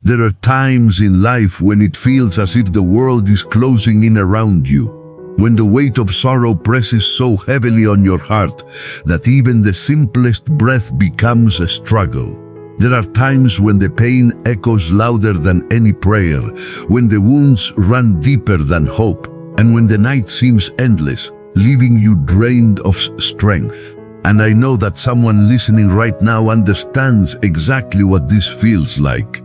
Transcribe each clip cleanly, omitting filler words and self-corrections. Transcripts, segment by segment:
There are times in life when it feels as if the world is closing in around you, when the weight of sorrow presses so heavily on your heart that even the simplest breath becomes a struggle. There are times when the pain echoes louder than any prayer, when the wounds run deeper than hope, and when the night seems endless, leaving you drained of strength. And I know that someone listening right now understands exactly what this feels like.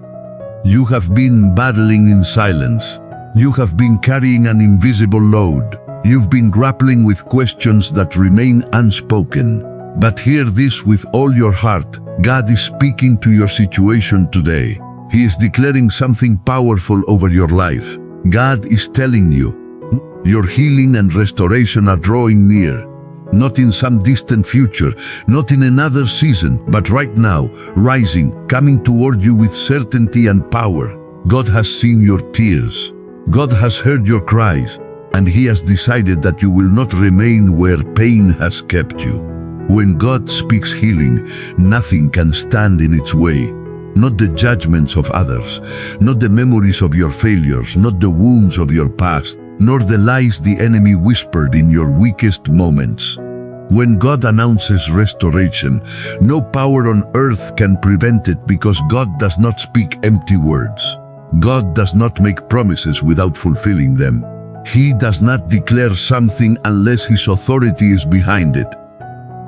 You have been battling in silence. You have been carrying an invisible load. You've been grappling with questions that remain unspoken. But hear this with all your heart. God is speaking to your situation today. He is declaring something powerful over your life. God is telling you, your healing and restoration are drawing near. Not in some distant future, not in another season, but right now, rising, coming toward you with certainty and power. God has seen your tears. God has heard your cries, and He has decided that you will not remain where pain has kept you. When God speaks healing, nothing can stand in its way. Not the judgments of others, not the memories of your failures, not the wounds of your past, nor the lies the enemy whispered in your weakest moments. When God announces restoration, no power on earth can prevent it, because God does not speak empty words. God does not make promises without fulfilling them. He does not declare something unless His authority is behind it.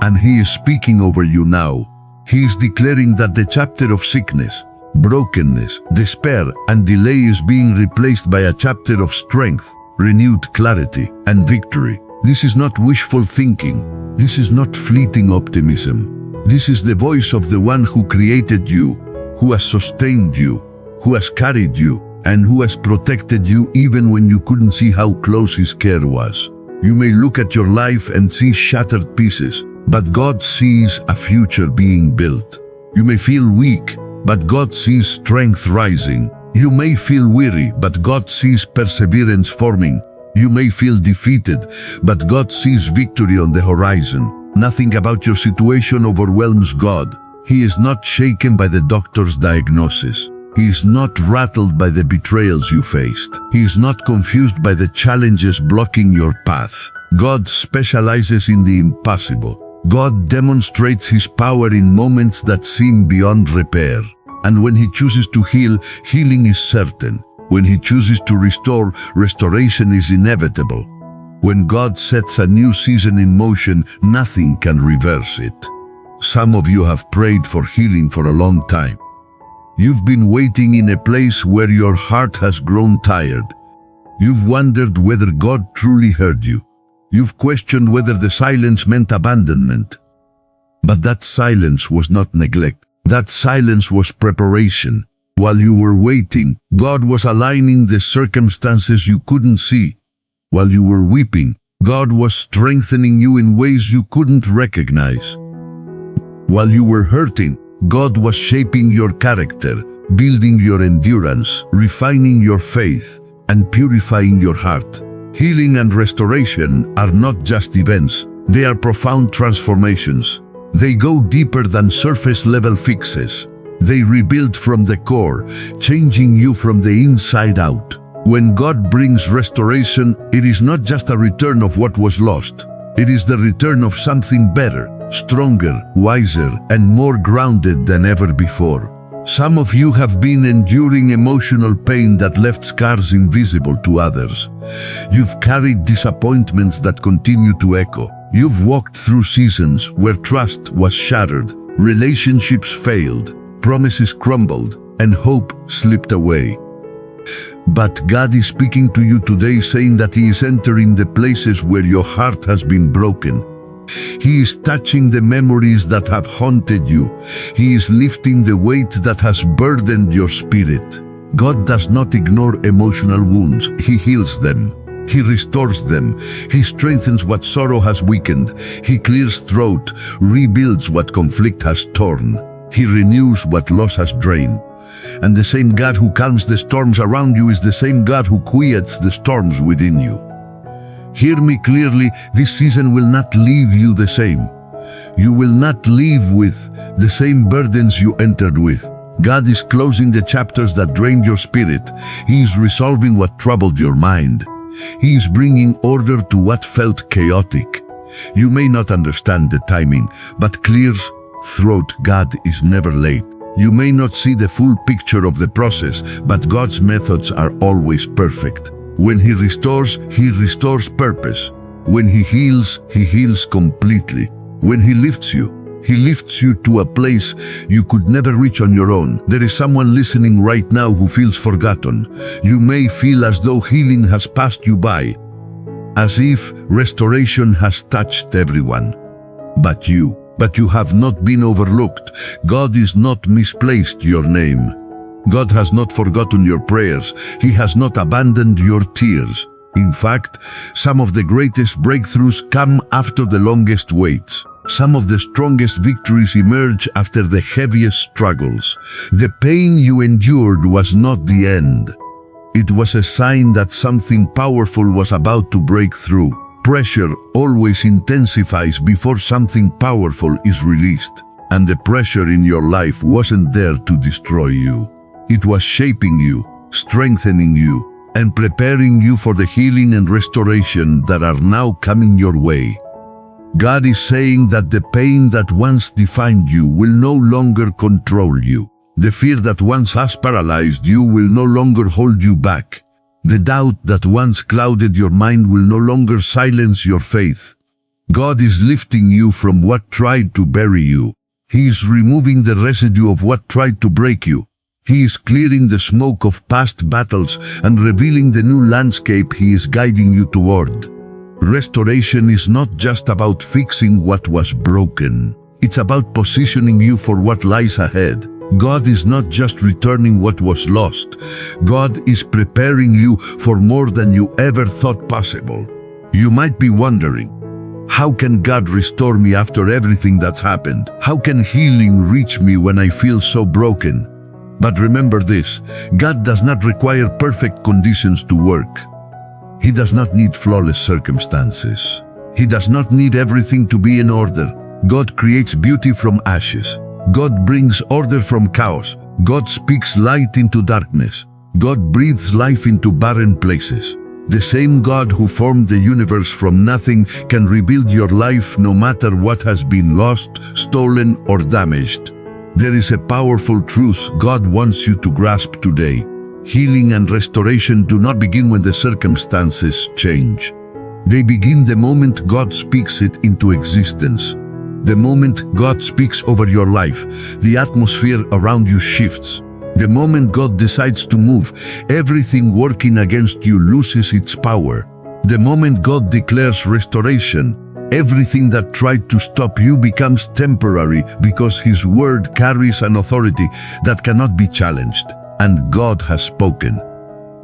And He is speaking over you now. He is declaring that the chapter of sickness, brokenness, despair, and delay is being replaced by a chapter of strength, renewed clarity, and victory. This is not wishful thinking. This is not fleeting optimism. This is the voice of the one who created you, who has sustained you, who has carried you, and who has protected you even when you couldn't see how close His care was. You may look at your life and see shattered pieces, but God sees a future being built. You may feel weak, but God sees strength rising. You may feel weary, but God sees perseverance forming. You may feel defeated, but God sees victory on the horizon. Nothing about your situation overwhelms God. He is not shaken by the doctor's diagnosis. He is not rattled by the betrayals you faced. He is not confused by the challenges blocking your path. God specializes in the impossible. God demonstrates His power in moments that seem beyond repair. And when He chooses to heal, healing is certain. When He chooses to restore, restoration is inevitable. When God sets a new season in motion, nothing can reverse it. Some of you have prayed for healing for a long time. You've been waiting in a place where your heart has grown tired. You've wondered whether God truly heard you. You've questioned whether the silence meant abandonment. But that silence was not neglect. That silence was preparation. While you were waiting, God was aligning the circumstances you couldn't see. While you were weeping, God was strengthening you in ways you couldn't recognize. While you were hurting, God was shaping your character, building your endurance, refining your faith, and purifying your heart. Healing and restoration are not just events, they are profound transformations. They go deeper than surface-level fixes. They rebuild from the core, changing you from the inside out. When God brings restoration, it is not just a return of what was lost. It is the return of something better, stronger, wiser, and more grounded than ever before. Some of you have been enduring emotional pain that left scars invisible to others. You've carried disappointments that continue to echo. You've walked through seasons where trust was shattered, relationships failed, promises crumbled, and hope slipped away. But God is speaking to you today, saying that He is entering the places where your heart has been broken. He is touching the memories that have haunted you. He is lifting the weight that has burdened your spirit. God does not ignore emotional wounds. He heals them. He restores them. He strengthens what sorrow has weakened. He clears throat, rebuilds what conflict has torn. He renews what loss has drained. And the same God who calms the storms around you is the same God who quiets the storms within you. Hear me clearly, this season will not leave you the same. You will not leave with the same burdens you entered with. God is closing the chapters that drained your spirit. He is resolving what troubled your mind. He is bringing order to what felt chaotic. You may not understand the timing, but clear throat, God is never late. You may not see the full picture of the process, but God's methods are always perfect. When He restores purpose. When He heals completely. When He lifts you to a place you could never reach on your own. There is someone listening right now who feels forgotten. You may feel as though healing has passed you by, as if restoration has touched everyone. But you have not been overlooked. God is not misplaced your name. God has not forgotten your prayers. He has not abandoned your tears. In fact, some of the greatest breakthroughs come after the longest waits. Some of the strongest victories emerge after the heaviest struggles. The pain you endured was not the end. It was a sign that something powerful was about to break through. Pressure always intensifies before something powerful is released. And the pressure in your life wasn't there to destroy you. It was shaping you, strengthening you, and preparing you for the healing and restoration that are now coming your way. God is saying that the pain that once defined you will no longer control you. The fear that once has paralyzed you will no longer hold you back. The doubt that once clouded your mind will no longer silence your faith. God is lifting you from what tried to bury you. He is removing the residue of what tried to break you. He is clearing the smoke of past battles and revealing the new landscape He is guiding you toward. Restoration is not just about fixing what was broken. It's about positioning you for what lies ahead. God is not just returning what was lost. God is preparing you for more than you ever thought possible. You might be wondering, how can God restore me after everything that's happened? How can healing reach me when I feel so broken? But remember this, God does not require perfect conditions to work. He does not need flawless circumstances. He does not need everything to be in order. God creates beauty from ashes. God brings order from chaos. God speaks light into darkness. God breathes life into barren places. The same God who formed the universe from nothing can rebuild your life no matter what has been lost, stolen, or damaged. There is a powerful truth God wants you to grasp today. Healing and restoration do not begin when the circumstances change. They begin the moment God speaks it into existence. The moment God speaks over your life, the atmosphere around you shifts. The moment God decides to move, everything working against you loses its power. The moment God declares restoration, everything that tried to stop you becomes temporary because His word carries an authority that cannot be challenged. And God has spoken.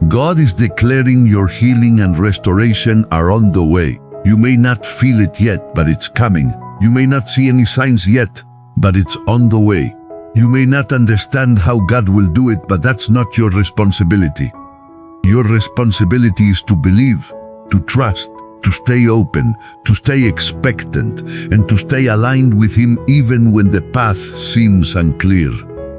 God is declaring your healing and restoration are on the way. You may not feel it yet, but it's coming. You may not see any signs yet, but it's on the way. You may not understand how God will do it, but that's not your responsibility. Your responsibility is to believe, to trust, to stay open, to stay expectant, and to stay aligned with Him even when the path seems unclear.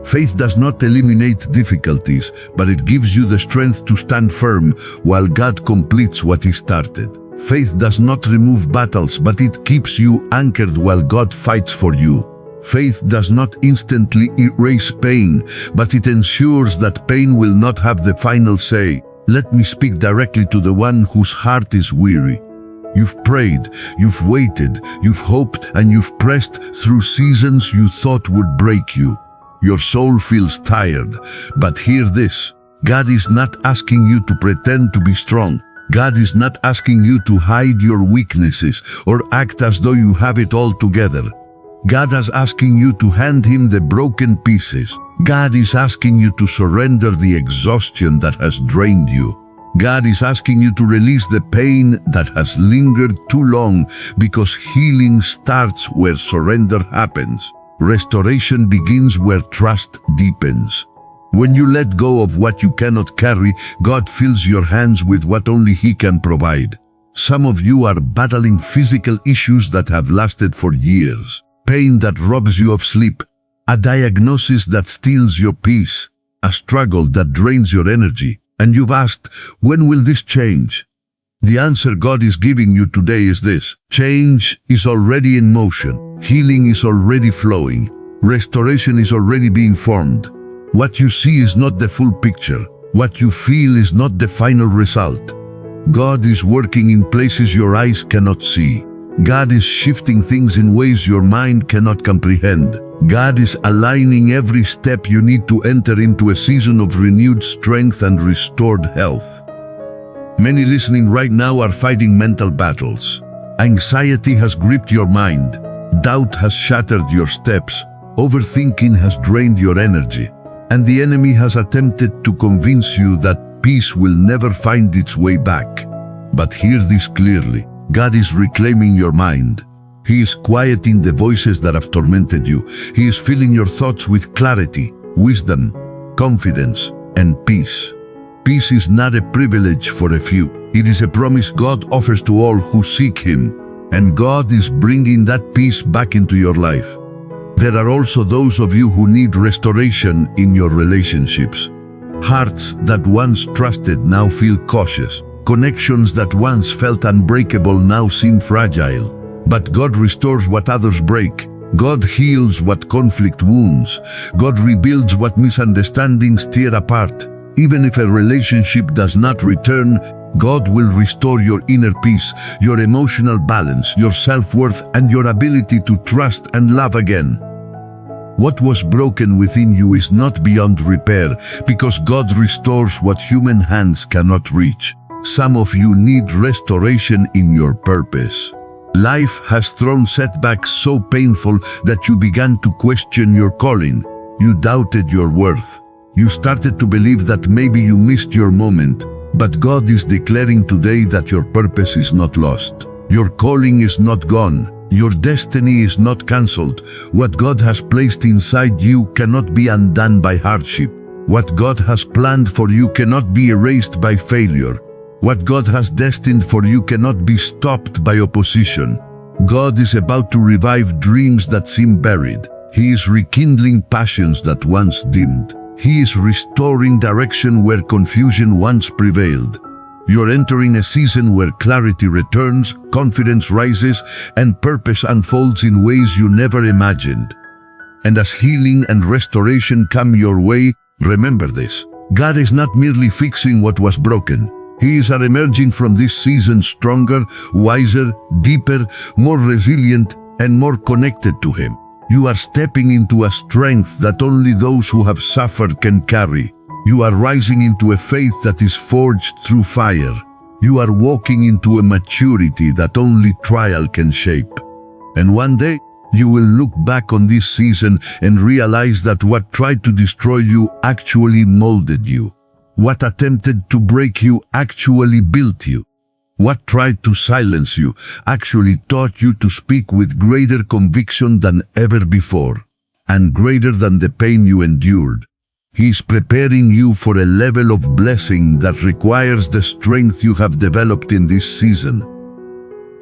Faith does not eliminate difficulties, but it gives you the strength to stand firm while God completes what He started. Faith does not remove battles, but it keeps you anchored while God fights for you. Faith does not instantly erase pain, but it ensures that pain will not have the final say. Let me speak directly to the one whose heart is weary. You've prayed, you've waited, you've hoped, and you've pressed through seasons you thought would break you. Your soul feels tired, but hear this. God is not asking you to pretend to be strong. God is not asking you to hide your weaknesses or act as though you have it all together. God is asking you to hand Him the broken pieces. God is asking you to surrender the exhaustion that has drained you. God is asking you to release the pain that has lingered too long, because healing starts where surrender happens. Restoration begins where trust deepens. When you let go of what you cannot carry, God fills your hands with what only He can provide. Some of you are battling physical issues that have lasted for years. Pain that robs you of sleep. a diagnosis that steals your peace, a struggle that drains your energy, and you've asked, when will this change? The answer God is giving you today is this: change is already in motion, healing is already flowing, restoration is already being formed. What you see is not the full picture. What you feel is not the final result. God is working in places your eyes cannot see. God is shifting things in ways your mind cannot comprehend. God is aligning every step you need to enter into a season of renewed strength and restored health. Many listening right now are fighting mental battles. Anxiety has gripped your mind. Doubt has shattered your steps. Overthinking has drained your energy. And the enemy has attempted to convince you that peace will never find its way back. But hear this clearly: God is reclaiming your mind. He is quieting the voices that have tormented you. He is filling your thoughts with clarity, wisdom, confidence, and peace. Peace is not a privilege for a few. It is a promise God offers to all who seek Him. And God is bringing that peace back into your life. There are also those of you who need restoration in your relationships. Hearts that once trusted now feel cautious. Connections that once felt unbreakable now seem fragile. But God restores what others break. God heals what conflict wounds. God rebuilds what misunderstandings tear apart. Even if a relationship does not return, God will restore your inner peace, your emotional balance, your self-worth, and your ability to trust and love again. What was broken within you is not beyond repair, because God restores what human hands cannot reach. Some of you need restoration in your purpose. Life has thrown setbacks so painful that you began to question your calling. You doubted your worth. You started to believe that maybe you missed your moment. But God is declaring today that your purpose is not lost. Your calling is not gone. Your destiny is not cancelled. What God has placed inside you cannot be undone by hardship. What God has planned for you cannot be erased by failure. What God has destined for you cannot be stopped by opposition. God is about to revive dreams that seem buried. He is rekindling passions that once dimmed. He is restoring direction where confusion once prevailed. You're entering a season where clarity returns, confidence rises, and purpose unfolds in ways you never imagined. And as healing and restoration come your way, remember this: God is not merely fixing what was broken. He is emerging from this season stronger, wiser, deeper, more resilient, and more connected to Him. You are stepping into a strength that only those who have suffered can carry. You are rising into a faith that is forged through fire. You are walking into a maturity that only trial can shape. And one day, you will look back on this season and realize that what tried to destroy you actually molded you. What attempted to break you actually built you. What tried to silence you actually taught you to speak with greater conviction than ever before, and greater than the pain you endured. He is preparing you for a level of blessing that requires the strength you have developed in this season.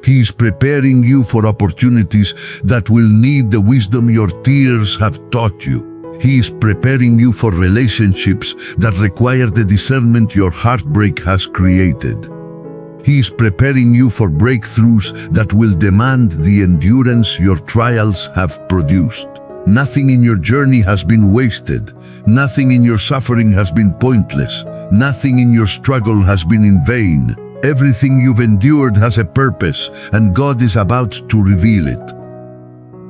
He is preparing you for opportunities that will need the wisdom your tears have taught you. He is preparing you for relationships that require the discernment your heartbreak has created. He is preparing you for breakthroughs that will demand the endurance your trials have produced. Nothing in your journey has been wasted. Nothing in your suffering has been pointless. Nothing in your struggle has been in vain. Everything you've endured has a purpose, and God is about to reveal it.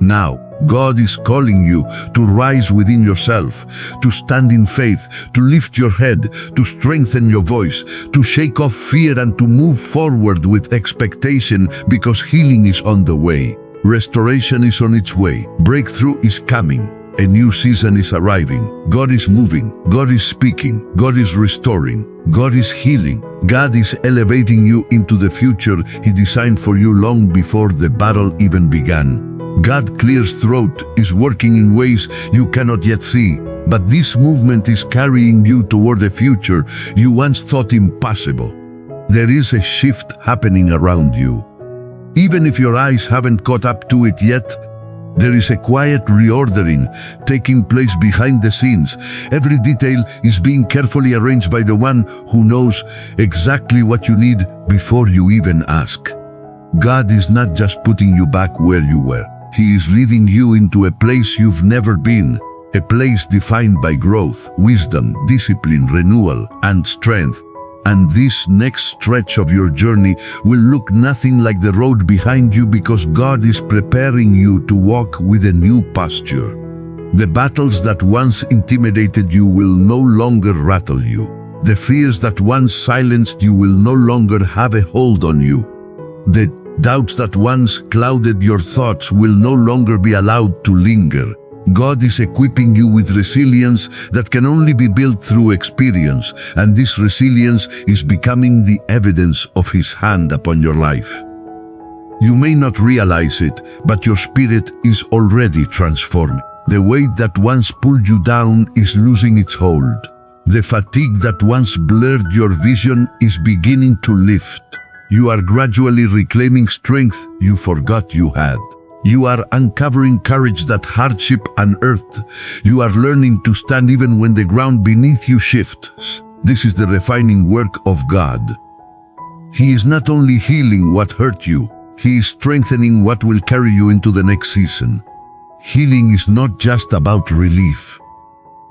Now, God is calling you to rise within yourself, to stand in faith, to lift your head, to strengthen your voice, to shake off fear and to move forward with expectation, because healing is on the way. Restoration is on its way. Breakthrough is coming. A new season is arriving. God is moving. God is speaking. God is restoring. God is healing. God is elevating you into the future He designed for you long before the battle even began. God clears throat, is working in ways you cannot yet see, but this movement is carrying you toward a future you once thought impossible. There is a shift happening around you. Even if your eyes haven't caught up to it yet, There is a quiet reordering taking place behind the scenes. Every detail is being carefully arranged by the one who knows exactly what you need before you even ask. God is not just putting you back where you were. He is leading you into a place you've never been, a place defined by growth, wisdom, discipline, renewal, and strength. And this next stretch of your journey will look nothing like the road behind you, because God is preparing you to walk with a new posture. The battles that once intimidated you will no longer rattle you. The fears that once silenced you will no longer have a hold on you. The doubts that once clouded your thoughts will no longer be allowed to linger. God is equipping you with resilience that can only be built through experience, and this resilience is becoming the evidence of His hand upon your life. You may not realize it, but your spirit is already transforming. The weight that once pulled you down is losing its hold. The fatigue that once blurred your vision is beginning to lift. You are gradually reclaiming strength you forgot you had. You are uncovering courage that hardship unearthed. You are learning to stand even when the ground beneath you shifts. This is the refining work of God. He is not only healing what hurt you, He is strengthening what will carry you into the next season. Healing is not just about relief.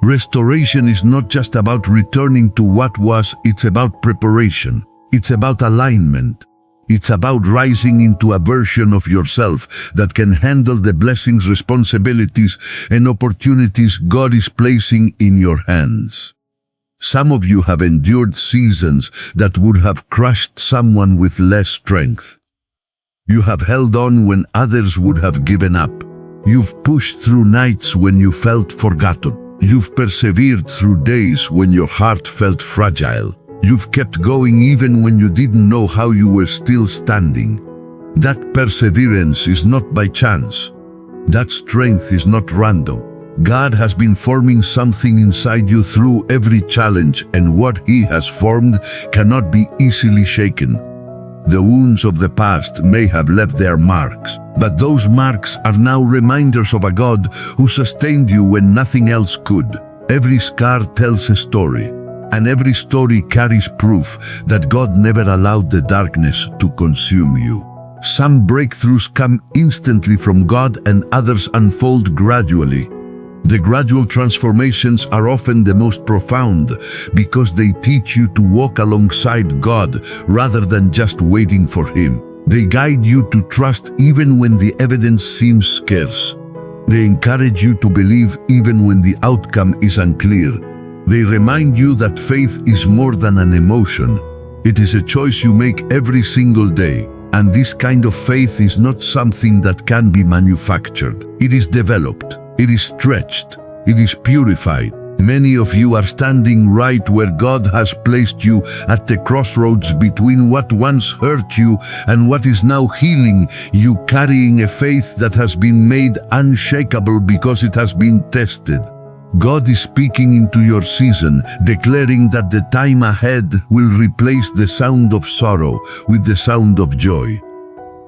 Restoration is not just about returning to what was, it's about preparation. It's about alignment. It's about rising into a version of yourself that can handle the blessings, responsibilities, and opportunities God is placing in your hands. Some of you have endured seasons that would have crushed someone with less strength. You have held on when others would have given up. You've pushed through nights when you felt forgotten. You've persevered through days when your heart felt fragile. You've kept going even when you didn't know how you were still standing. That perseverance is not by chance. That strength is not random. God has been forming something inside you through every challenge, and what He has formed cannot be easily shaken. The wounds of the past may have left their marks, but those marks are now reminders of a God who sustained you when nothing else could. Every scar tells a story. And every story carries proof that God never allowed the darkness to consume you. Some breakthroughs come instantly from God and others unfold gradually. The gradual transformations are often the most profound because they teach you to walk alongside God rather than just waiting for Him. They guide you to trust even when the evidence seems scarce. They encourage you to believe even when the outcome is unclear. They remind you that faith is more than an emotion. It is a choice you make every single day. And this kind of faith is not something that can be manufactured. It is developed. It is stretched. It is purified. Many of you are standing right where God has placed you, at the crossroads between what once hurt you and what is now healing you, carrying a faith that has been made unshakable because it has been tested. God is speaking into your season, declaring that the time ahead will replace the sound of sorrow with the sound of joy.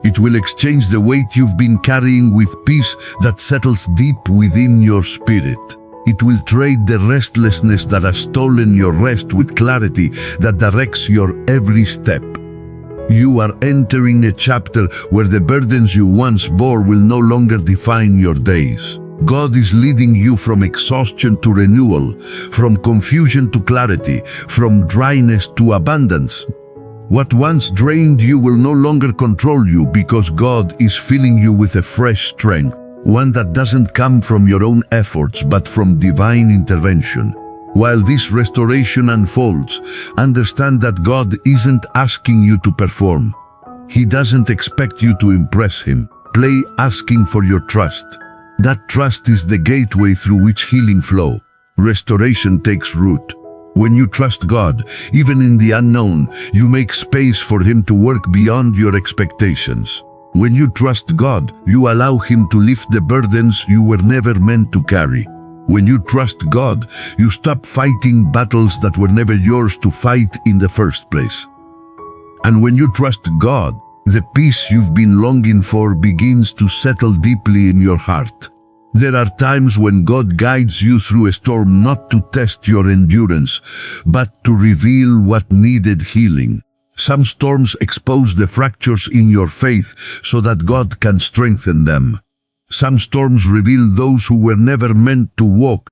It will exchange the weight you've been carrying with peace that settles deep within your spirit. It will trade the restlessness that has stolen your rest with clarity that directs your every step. You are entering a chapter where the burdens you once bore will no longer define your days. God is leading you from exhaustion to renewal, from confusion to clarity, from dryness to abundance. What once drained you will no longer control you because God is filling you with a fresh strength, one that doesn't come from your own efforts but from divine intervention. While this restoration unfolds, understand that God isn't asking you to perform. He doesn't expect you to impress Him. Play asking for your trust. That trust is the gateway through which healing flows. Restoration takes root. When you trust God, even in the unknown, you make space for Him to work beyond your expectations. When you trust God, you allow Him to lift the burdens you were never meant to carry. When you trust God, you stop fighting battles that were never yours to fight in the first place. And when you trust God, The peace you've been longing for begins to settle deeply in your heart. There are times when God guides you through a storm not to test your endurance, but to reveal what needed healing. Some storms expose the fractures in your faith so that God can strengthen them. Some storms reveal those who were never meant to walk